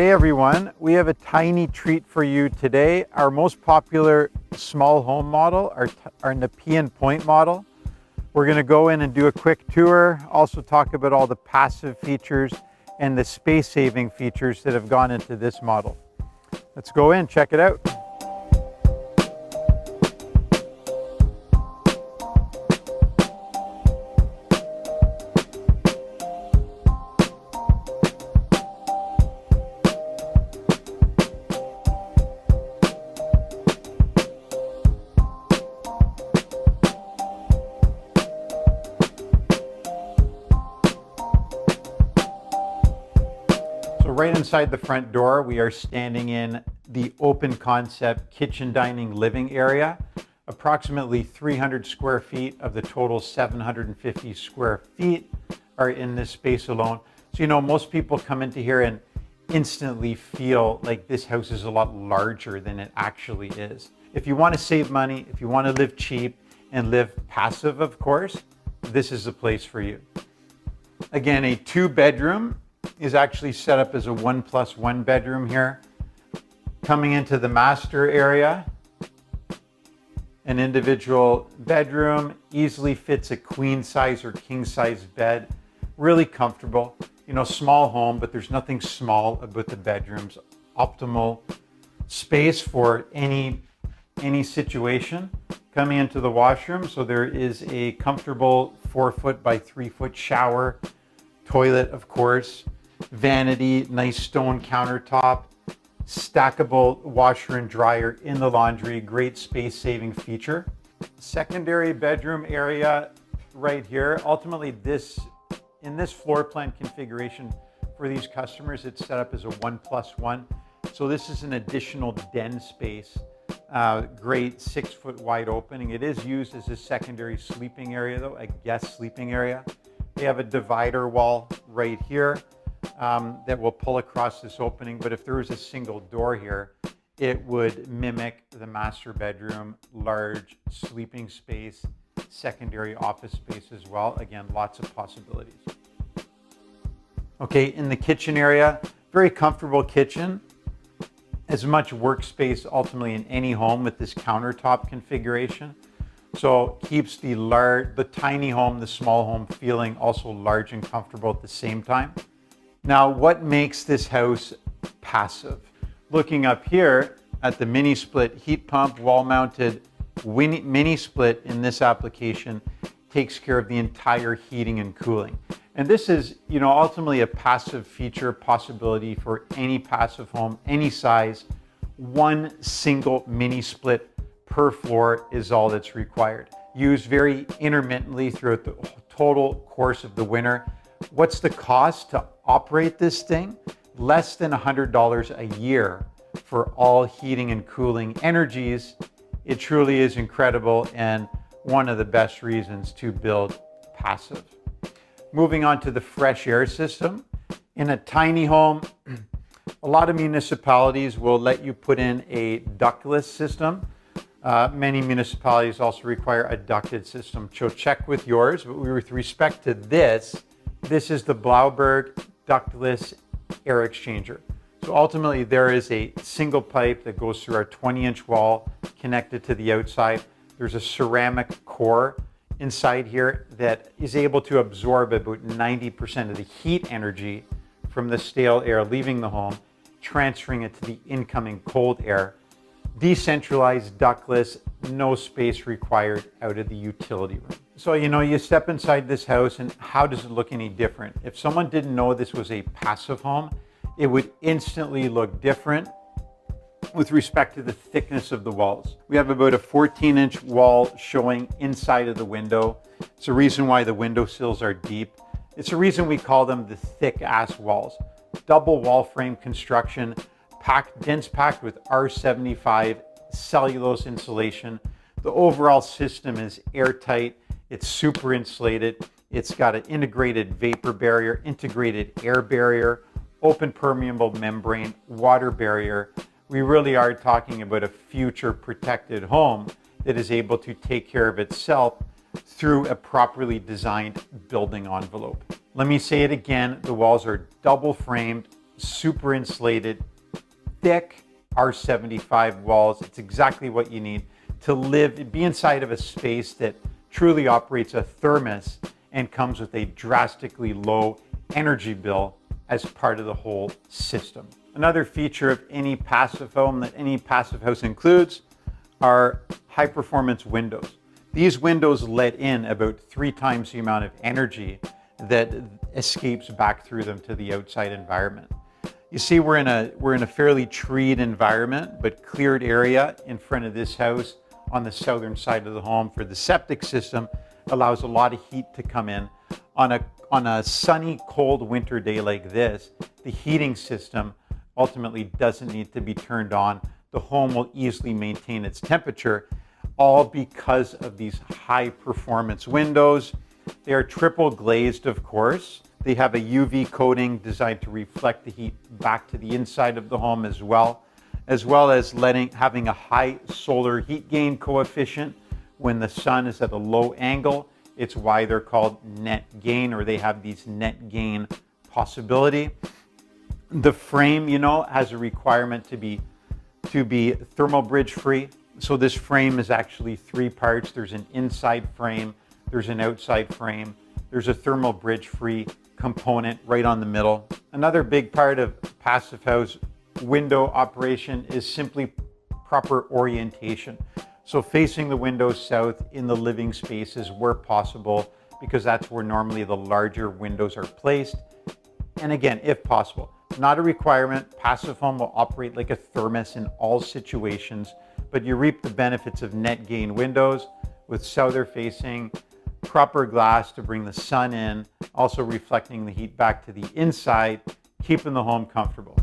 G'day everyone, we have a tiny treat for you today. Our most popular small home model, our Nepean Point model. We're going to go in and do a quick tour, also talk about all the passive features and the space-saving features that have gone into this model. Let's go in, check it out. Right inside the front door, we are standing in the open concept kitchen, dining, living area. Approximately 300 square feet of the total 750 square feet are in this space alone. So, you know, most people come into here and instantly feel like this house is a lot larger than it actually is. If you want to save money, if you want to live cheap and live passive, of course, this is the place for you. Again, a 2-bedroom is actually set up as a 1+1 bedroom here. Coming into the master area, an individual bedroom, easily fits a queen size or king size bed. Really comfortable, you know, small home, but there's nothing small about the bedrooms. Optimal space for any situation. Coming into the washroom, so there is a comfortable 4-foot by 3-foot shower, toilet, of course. Vanity, nice stone countertop, stackable washer and dryer in the laundry, great space saving feature. Secondary bedroom area right here. Ultimately, in this floor plan configuration for these customers, it's set up as a 1+1. So this is an additional den space. Great 6-foot wide opening. It is used as a secondary sleeping area though, a guest sleeping area. They have a divider wall right here. That will pull across this opening, but if there was a single door here, it would mimic the master bedroom, large sleeping space, secondary office space as well. Again, lots of possibilities. Okay, in the kitchen area, very comfortable kitchen. As much workspace ultimately in any home with this countertop configuration. So keeps the tiny home, the small home feeling also large and comfortable at the same time. Now, what makes this house passive? Looking up here at the mini split heat pump, wall mounted mini split in this application takes care of the entire heating and cooling. And this is, you know, ultimately a passive feature possibility for any passive home, any size. One single mini split per floor is all that's required. Used very intermittently throughout the total course of the winter. What's the cost to operate this thing? Less than $100 a year for all heating and cooling energies. It truly is incredible and one of the best reasons to build passive. Moving on to the fresh air system. In a tiny home, a lot of municipalities will let you put in a ductless system. Many municipalities also require a ducted system. So check with yours, but with respect to this is the Blauberg ductless air exchanger. So ultimately there is a single pipe that goes through our 20-inch wall connected to the outside. There's a ceramic core inside here that is able to absorb about 90% of the heat energy from the stale air leaving the home, transferring it to the incoming cold air. Decentralized, ductless, no space required out of the utility room. So, you know, you step inside this house and how does it look any different? If someone didn't know this was a passive home, it would instantly look different with respect to the thickness of the walls. We have about a 14-inch wall showing inside of the window. It's a reason why the window sills are deep. It's a reason we call them the thick-ass walls. Double wall frame construction, dense packed with R75 cellulose insulation. The overall system is airtight. It's super insulated. It's got an integrated vapor barrier, integrated air barrier, open permeable membrane, water barrier. We really are talking about a future protected home that is able to take care of itself through a properly designed building envelope. Let me say it again, the walls are double framed, super insulated, thick R75 walls. It's exactly what you need to be inside of a space that truly operates a thermos and comes with a drastically low energy bill as part of the whole system. Another feature of any passive home that any passive house includes are high performance windows. These windows let in about 3 times the amount of energy that escapes back through them to the outside environment. You see, we're in a fairly treed environment, but cleared area in front of this house on the southern side of the home for the septic system allows a lot of heat to come in. On a sunny, cold winter day like this, the heating system ultimately doesn't need to be turned on. The home will easily maintain its temperature, all because of these high performance windows. They are triple glazed, of course. They have a UV coating designed to reflect the heat back to the inside of the home as well as having a high solar heat gain coefficient when the sun is at a low angle. It's why they're called net gain, or they have these net gain possibility. The frame, has a requirement to be thermal bridge free. So this frame is actually 3 parts. There's an inside frame, there's an outside frame, there's a thermal bridge free component right on the middle. Another big part of passive house window operation is simply proper orientation. So facing the windows south in the living spaces where possible, because that's where normally the larger windows are placed. And again, if possible, not a requirement. Passive home will operate like a thermos in all situations, but you reap the benefits of net gain windows with souther facing, proper glass to bring the sun in, also reflecting the heat back to the inside, keeping the home comfortable.